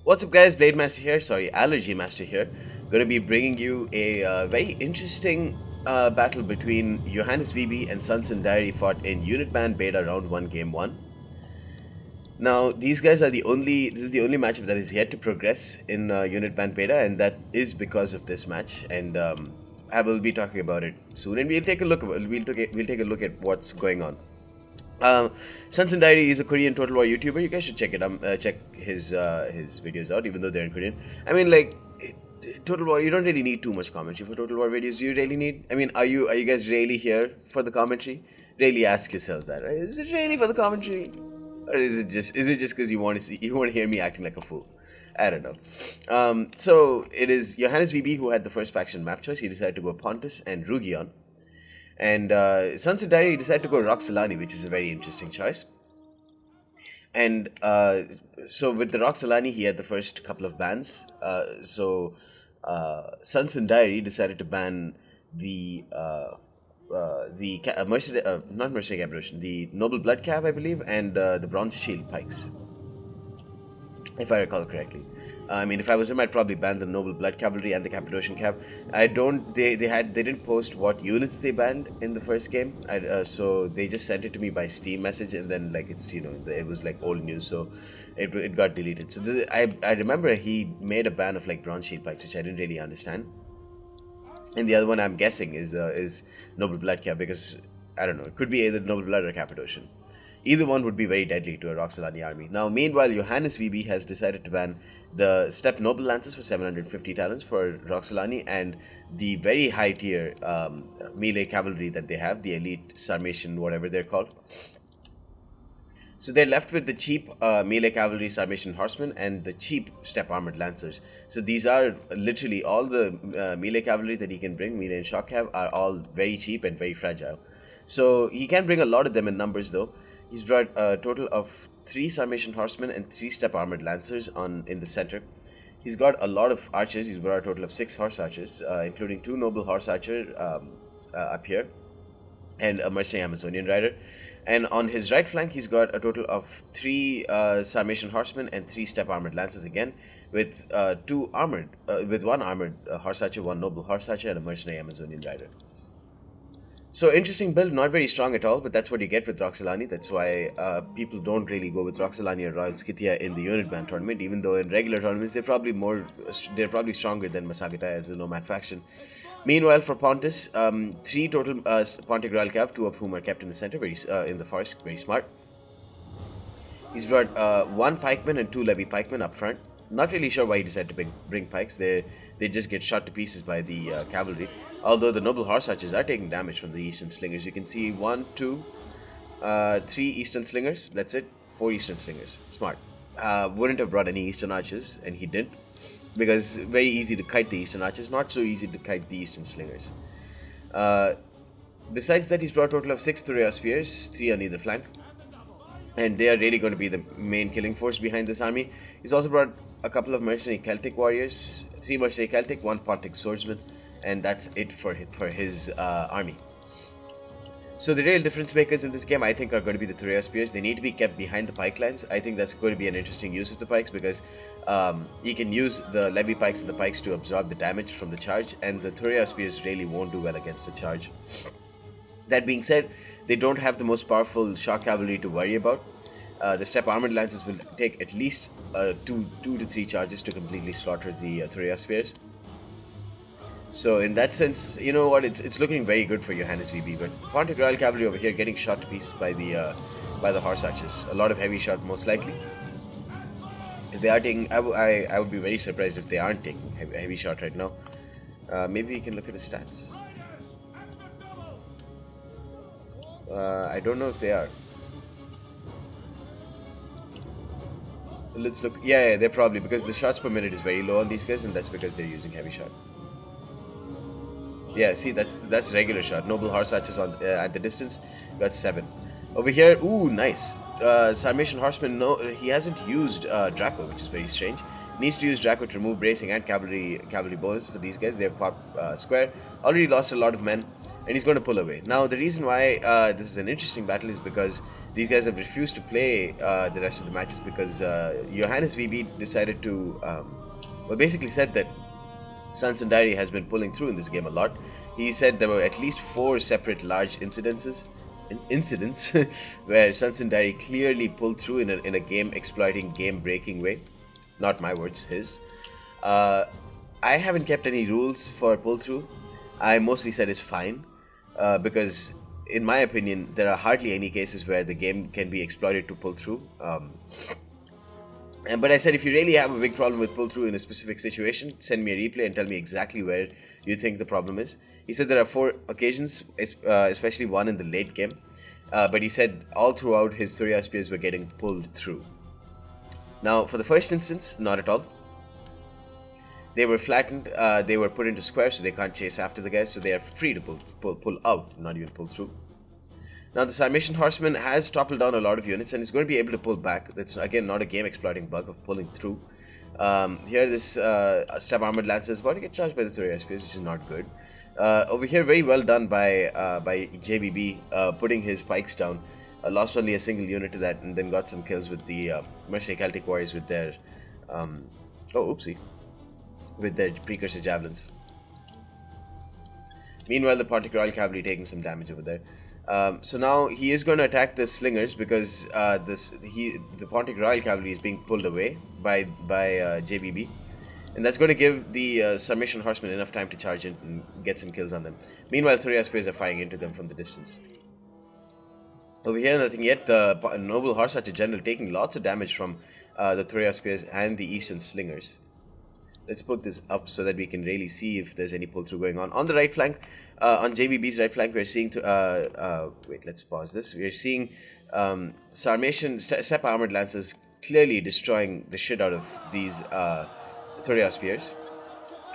What's up, guys? Blade Master here. Sorry, Allergy Master here. Going to be bringing you a very interesting battle between JohannesVB and SunsinDiary fought in Unit Band Beta Round 1 Game 1. Now, these guys are the only. This is the only matchup that is yet to progress in Unit Band Beta, and that is because of this match. And I will be talking about it soon, and we'll take a look. We'll take a look at what's going on. SunsinDiary is a Korean Total War YouTuber. You guys should check it. Check his videos out, even though they're in Korean. I mean, like Total War, you don't really need too much commentary for Total War videos. Do you really need? I mean, are you guys really here for the commentary? Really ask yourselves that. Right? Is it really for the commentary, or is it just because you want to hear me acting like a fool? I don't know. So it is JohannesVB who had the first faction map choice. He decided to go Pontus and R1G1. And SunsinDiary decided to go Roxolani, which is a very interesting choice. And so with the Roxolani, he had the first couple of bans. SunsinDiary decided to ban the not Mercenary Cavalry, the Noble Blood Cav, I believe, and the Bronze Shield Pikes, if I recall correctly. I mean, if I was him, I'd probably ban the Noble Blood Cavalry and the Cappadocian Cav. I don't. They didn't post what units they banned in the first game. So they just sent it to me by Steam message, and then like it was like old news, so it got deleted. So I remember he made a ban of like Bronze Shield Pikes, which I didn't really understand. And the other one I'm guessing is Noble Blood Cav, because I don't know. It could be either Noble Blood or Cappadocian. Either one would be very deadly to a Roxolani army. Now, meanwhile, JohannesVB has decided to ban the Steppe Noble Lances for 750 talents for Roxolani, and the very high tier melee cavalry that they have, the elite Sarmatian, whatever they're called. So they're left with the cheap melee cavalry Sarmatian horsemen and the cheap steppe armored lancers. So these are literally all the melee cavalry that he can bring, melee and shock cav, are all very cheap and very fragile. So he can bring a lot of them in numbers though. He's brought a total of 3 Sarmatian horsemen and 3 steppe armored lancers in the center. He's got a lot of archers. He's brought a total of 6 horse archers, including 2 noble horse archers up here, and a mercenary Amazonian rider. And on his right flank, he's got a total of 3 Sarmatian horsemen and 3 steppe armored lancers again, with 1 armored horse archer, 1 noble horse archer, and a mercenary Amazonian rider. So interesting build, not very strong at all, but that's what you get with Roxolani. That's why people don't really go with Roxolani or Royal Scythia in the unit band tournament, even though in regular tournaments they're probably stronger than Masagita as the Nomad faction. Meanwhile, for Pontus, 3 total Pontic Royal Cav, 2 of whom are kept in the center, in the forest, very smart. He's brought 1 pikeman and 2 levy pikemen up front. Not really sure why he decided to bring pikes. They just get shot to pieces by the cavalry. Although the noble horse archers are taking damage from the eastern slingers. You can see 1, 2, 3 eastern slingers. That's it. 4 eastern slingers. Smart. Wouldn't have brought any eastern archers, and he didn't, because very easy to kite the eastern archers. Not so easy to kite the eastern slingers. Besides that, he's brought a total of 6 Thureos spears, 3 on either flank, and they are really going to be the main killing force behind this army. He's also brought a couple of mercenary Celtic warriors, 3 mercenary Celtic, 1 Pontic swordsman, and that's it for his army. So the real difference makers in this game, I think, are going to be the Thureos spears. They need to be kept behind the pike lines. I think that's going to be an interesting use of the pikes, because you can use the levy pikes and the pikes to absorb the damage from the charge, and the Thureos spears really won't do well against a charge. That being said, they don't have the most powerful shock cavalry to worry about. The steppe armored lances will take at least 2 to 3 charges to completely slaughter the Thureos spears. So in that sense, you know what, it's looking very good for JohannesVB. But Pontic Royal Cavalry over here getting shot to pieces by the horse archers. A lot of heavy shot, most likely. If they are taking, I would be very surprised if they aren't taking heavy shot right now. Maybe we can look at the stats. I don't know if they are. Let's look. Yeah, they're probably, because the shots per minute is very low on these guys, and that's because they're using heavy shot. Yeah, see, that's regular shot. Noble horse archers on at the distance, got 7. Over here, ooh, nice. Sarmatian horseman, no, he hasn't used Draco, which is very strange. Needs to use Draco to remove bracing and cavalry bonus for these guys. They have popped square. Already lost a lot of men. and he's going to pull away. Now, the reason why this is an interesting battle is because these guys have refused to play the rest of the matches because JohannesVB decided to, basically said that SunsinDiary has been pulling through in this game a lot. He said there were at least 4 separate large incidents where SunsinDiary clearly pulled through in a game-exploiting, game-breaking way. Not my words, his. I haven't kept any rules for pull-through. I mostly said it's fine. Because in my opinion, there are hardly any cases where the game can be exploited to pull through. But I said, if you really have a big problem with pull through in a specific situation, send me a replay and tell me exactly where you think the problem is. He said there are 4 occasions, especially one in the late game. But he said all throughout his Thureos spears were getting pulled through. Now, for the first instance, not at all. They were flattened, they were put into squares so they can't chase after the guys, so they are free to pull out, not even pull through. Now the Sarmatian horseman has toppled down a lot of units and is going to be able to pull back. That's again not a game exploiting bug of pulling through. Here this Steppe armored lancer is about to get charged by the Thureos spears, which is not good. Over here, very well done by JVB, putting his pikes down. Lost only a single unit to that and then got some kills with the Mercenary Celtic warriors with their with their precursor javelins. Meanwhile, the Pontic Royal Cavalry taking some damage over there. So now he is going to attack the slingers because the Pontic Royal Cavalry is being pulled away by JBB, and that's going to give the Sarmatian horsemen enough time to charge in and get some kills on them. Meanwhile, Thureos spears are firing into them from the distance. Over here, nothing yet. The noble horse archer general taking lots of damage from the Thureos spears and the eastern slingers. Let's put this up so that we can really see if there's any pull-through going on. On the right flank, on JVB's right flank, we're seeing... wait, let's pause this. We're seeing Sarmatian Steppe armored lancers clearly destroying the shit out of these Thureos spears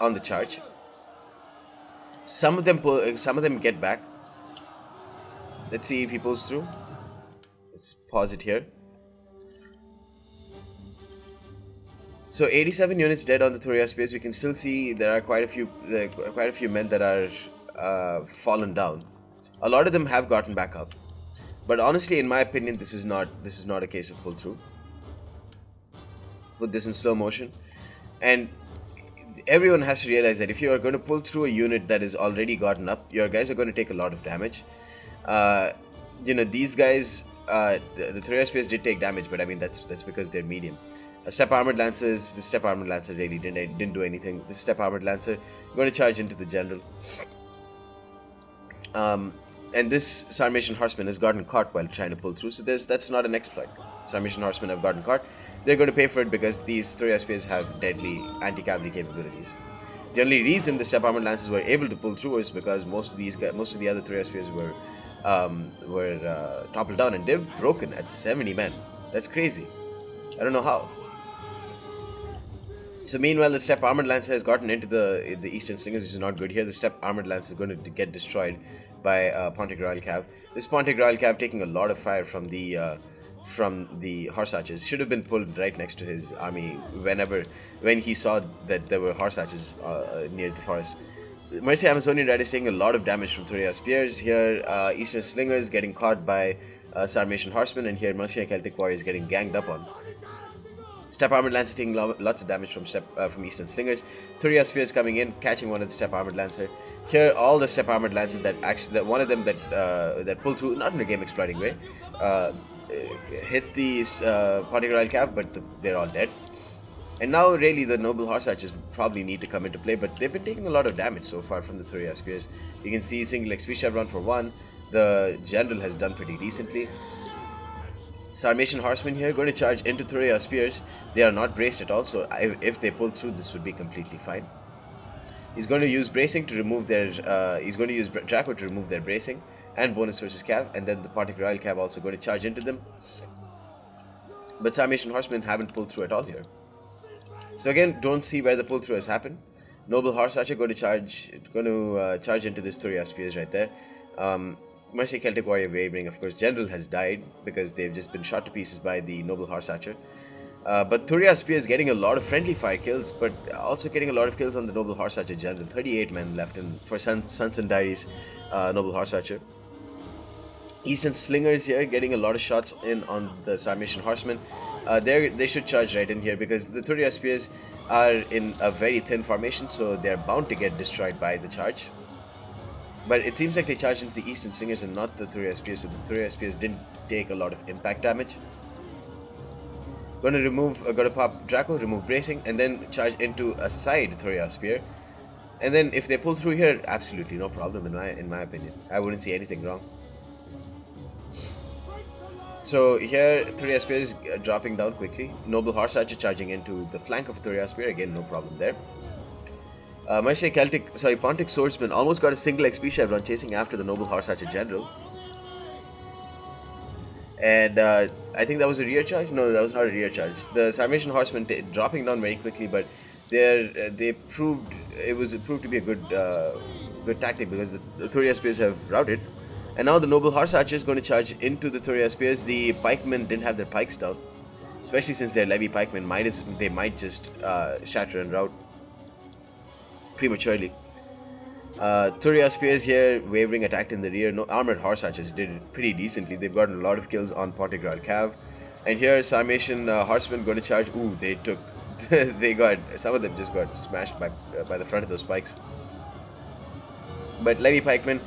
on the charge. Some of them get back. Let's see if he pulls through. Let's pause it here. So 87 units dead on the Thureos spears. We can still see there are quite a few men that are fallen down. A lot of them have gotten back up, but honestly, in my opinion, this is not a case of pull through. Put this in slow motion, and everyone has to realize that if you are going to pull through a unit that is already gotten up, your guys are going to take a lot of damage. These guys, the Thureos spears did take damage, but I mean that's because they're medium. The Steppe armored lancer really didn't do anything. The Steppe armored lancer going to charge into the general, and this Sarmatian horseman has gotten caught while trying to pull through. So that's not an exploit. Sarmatian horsemen have gotten caught. They're going to pay for it because these Thureos spears have deadly anti-cavalry capabilities. The only reason the Steppe armored lancers were able to pull through was because most of the other Thureos spears were toppled down, and they've broken at 70 men. That's crazy. I don't know how. So meanwhile, the Steppe armored lancer has gotten into the eastern slingers, which is not good here. The Steppe armored lancer is going to get destroyed by Pontic Royal Cav. This Pontic Royal Cav taking a lot of fire from the horse archers. Should have been pulled right next to his army when he saw that there were horse archers near the forest. Mercy Amazonian Riders taking a lot of damage from Thureos spears. Here, eastern slingers getting caught by Sarmatian horsemen, and here Mercenary Celtic warriors getting ganged up on. Steppe armored lancer taking lots of damage from eastern slingers. Thureos spears coming in, catching one of the Steppe armored lancer. Here, all the Steppe armored lancers that one of them that pulled through, not in a game exploiting way, hit the Pontic Royal Cav, but they're all dead. And now, really, the noble horse archers probably need to come into play, but they've been taking a lot of damage so far from the Thureos spears. You can see single XP chevron for one. The general has done pretty decently. Sarmatian horsemen here going to charge into Thureos spears. They are not braced at all, so if they pull through, this would be completely fine. He's going to use bracing to remove their. He's going to use Draco to remove their bracing and bonus versus Cav, and then the Pontic Royal Cav also going to charge into them. But Sarmatian horsemen haven't pulled through at all here. So again, don't see where the pull through has happened. Noble horse archer going to charge into this Thureos spears right there. Mercy Celtic warrior wavering, of course. General has died because they've just been shot to pieces by the noble horse archer. But Thureos spears getting a lot of friendly fire kills, but also getting a lot of kills on the noble horse archer general. 38 men left for SunsinDiary's Noble Horse Archer. Eastern Slingers here getting a lot of shots in on the Sarmatian Horsemen. They should charge right in here because the Thureos Spears are in a very thin formation, so they're bound to get destroyed by the charge. But it seems like they charged into the Eastern Slingers and not the Thureos Spears, so the Thureos Spears didn't take a lot of impact damage. Gonna pop Draco, remove bracing, and then charge into a side Thureos Spear. And then if they pull through here, absolutely no problem in my opinion. I wouldn't see anything wrong. So here, Thureos Spear is dropping down quickly. Noble Horse Archer charging into the flank of Thureos Spear. Again, no problem there. Pontic Swordsman almost got a single XP chevron chasing after the Noble Horse Archer General. And I think that was a rear charge. No, that was not a rear charge. The Sarmatian Horsemen dropping down very quickly, but it proved to be a good tactic because the Thureos Spears have routed. And now the Noble Horse Archer is going to charge into the Thureos Spears. The Pikemen didn't have their pikes down, especially since they're Levy Pikemen. They might just shatter and rout prematurely. Thureos Spears here wavering attacked in the rear. No, Armored Horse Archers did it pretty decently. They've gotten a lot of kills on Pontic Cav. And here Sarmatian Horsemen going to charge. Ooh, they took. Some of them just got smashed by the front of those pikes. But Levy Pikeman,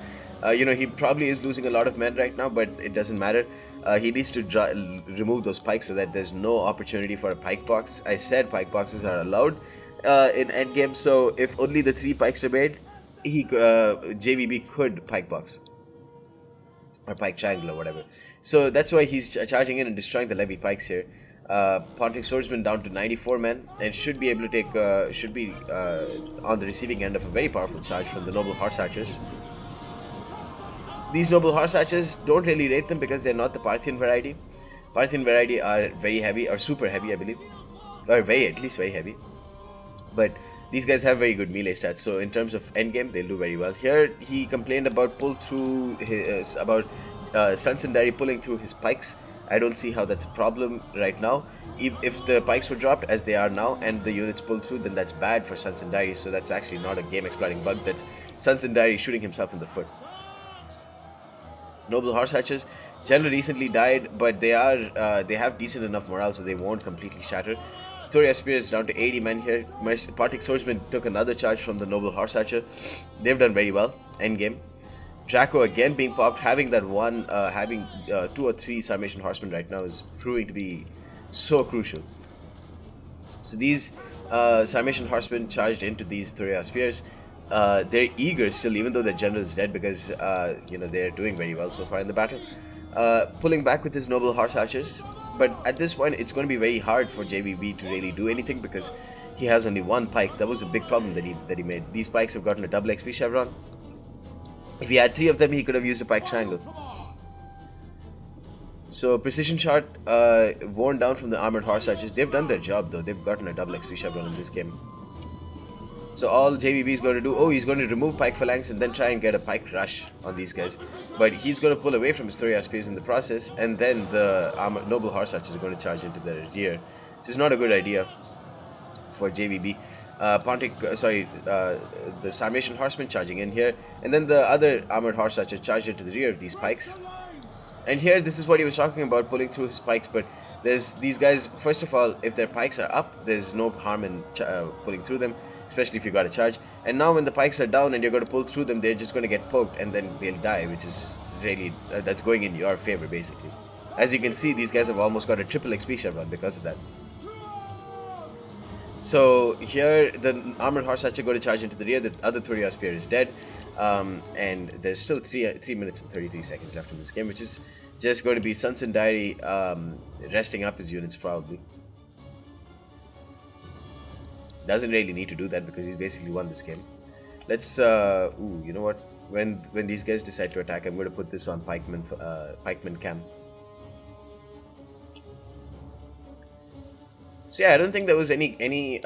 he probably is losing a lot of men right now, but it doesn't matter. He needs to remove those pikes so that there's no opportunity for a pike box. I said pike boxes are allowed in endgame, so if only the 3 pikes remained, JVB could pike box or pike triangle or whatever. So that's why he's charging in and destroying the Levy pikes here. Pontic Swordsman down to 94 men and should be able to take on the receiving end of a very powerful charge from the Noble Horse Archers. These Noble Horse Archers, don't really rate them because they're not the Parthian variety. Parthian variety are very heavy, or super heavy I believe, or at least very heavy. But these guys have very good melee stats, so in terms of endgame, they'll do very well. Here, he complained about SunsinDiary pulling through his pikes. I don't see how that's a problem right now. If the pikes were dropped, as they are now, and the units pull through, then that's bad for SunsinDiary, so that's actually not a game-exploiting bug. That's SunsinDiary shooting himself in the foot. Noble Horse Archers, General recently died, but they have decent enough morale, so they won't completely shatter. Thureos Spears down to 80 men here. Pontic Swordsman took another charge from the Noble Horse Archer. They've done very well. Endgame. Draco again being popped. Having 2 or 3 Sarmatian Horsemen right now is proving to be so crucial. So these Sarmatian Horsemen charged into these Thureos Spears. They're eager still, even though their general is dead, because they're doing very well so far in the battle. Pulling back with his Noble Horse Archers. But at this point, it's going to be very hard for JVB to really do anything because he has only 1 pike. That was a big problem that he made. These pikes have gotten a double XP chevron. If he had 3 of them, he could have used a pike triangle. So precision shot worn down from the Armored Horse Archers. They've done their job though. They've gotten a double XP chevron in this game. So all JVB is going to do, he's going to remove pike phalanx and then try and get a pike rush on these guys. But he's going to pull away from his Thureos Spears in the process, and then the Noble Horse Archers are going to charge into the rear. This is not a good idea for JVB. The Sarmatian Horsemen charging in here, and then the other Armored Horse Archer charged into the rear of these pikes. And here, this is what he was talking about, pulling through his pikes, but there's these guys, first of all, if their pikes are up, there's no harm in pulling through them, especially if you got a charge. And now when the pikes are down and you're going to pull through them, they're just going to get poked and then they'll die, which is really, that's going in your favor basically. As you can see, these guys have almost got a triple XP chevron because of that. So here, the Armored Horse Archer going to charge into the rear, the other Thureos Spear is dead. And there's still 3 minutes and 33 seconds left in this game, which is just going to be SunsinDiary resting up his units probably. Doesn't really need to do that because he's basically won this game. Let's, you know what? When these guys decide to attack, I'm going to put this on Pikemen cam. So yeah, I don't think there was any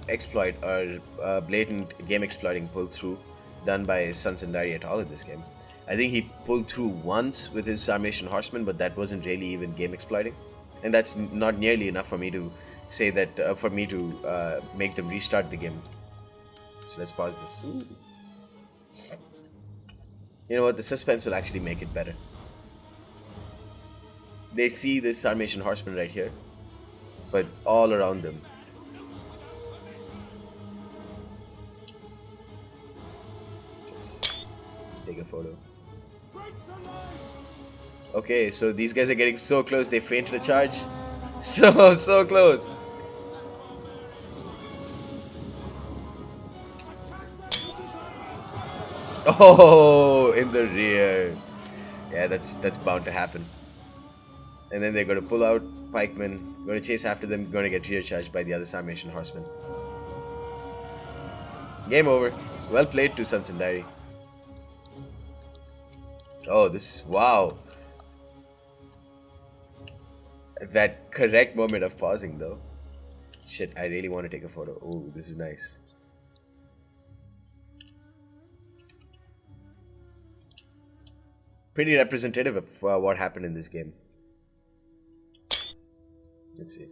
exploit or blatant game exploiting pull through done by SunsinDiary at all in this game. I think he pulled through once with his Sarmatian Horsemen, but that wasn't really even game exploiting, and that's not nearly enough for me to say that make them restart the game. So let's pause this. You know what? The suspense will actually make it better. They see this Sarmatian horseman right here, but all around them. Let's take a photo. Okay, so these guys are getting so close, they fainted a charge. So close. Oh, in the rear. Yeah, that's bound to happen. And then they're going to pull out pikemen, going to chase after them, going to get rear charged by the other Sarmatian horsemen. Game over. Well played to SunsinDiary. Oh, this, wow. That correct moment of pausing though. Shit, I really want to take a photo. Oh, this is nice. Pretty representative of what happened in this game. Let's see.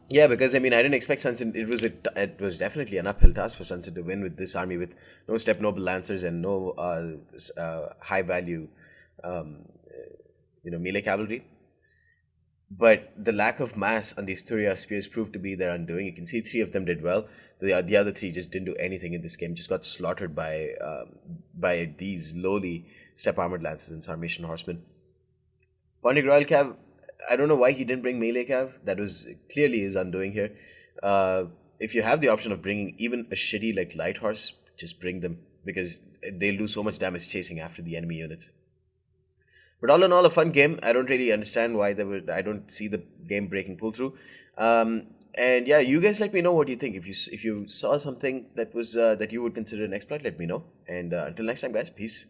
Yeah, because I mean, I didn't expect Sunsin. It was definitely an uphill task for Sunsin to win with this army with no Steppe noble lancers and no high value, um, melee cavalry. But the lack of mass on these Thureos spears proved to be their undoing. You can see three of them did well. The other three just didn't do anything in this game. Just got slaughtered by these lowly Steppe armored lances and Sarmatian horsemen. Pontic Royal Cav, I don't know why he didn't bring melee Cav. That was clearly his undoing here. If you have the option of bringing even a shitty like light horse, just bring them because they'll do so much damage chasing after the enemy units. But all in all, a fun game. I don't really understand why I don't see the game breaking pull through. And yeah, you guys let me know what you think. If you saw something that was that you would consider an exploit, let me know. And until next time, guys, peace.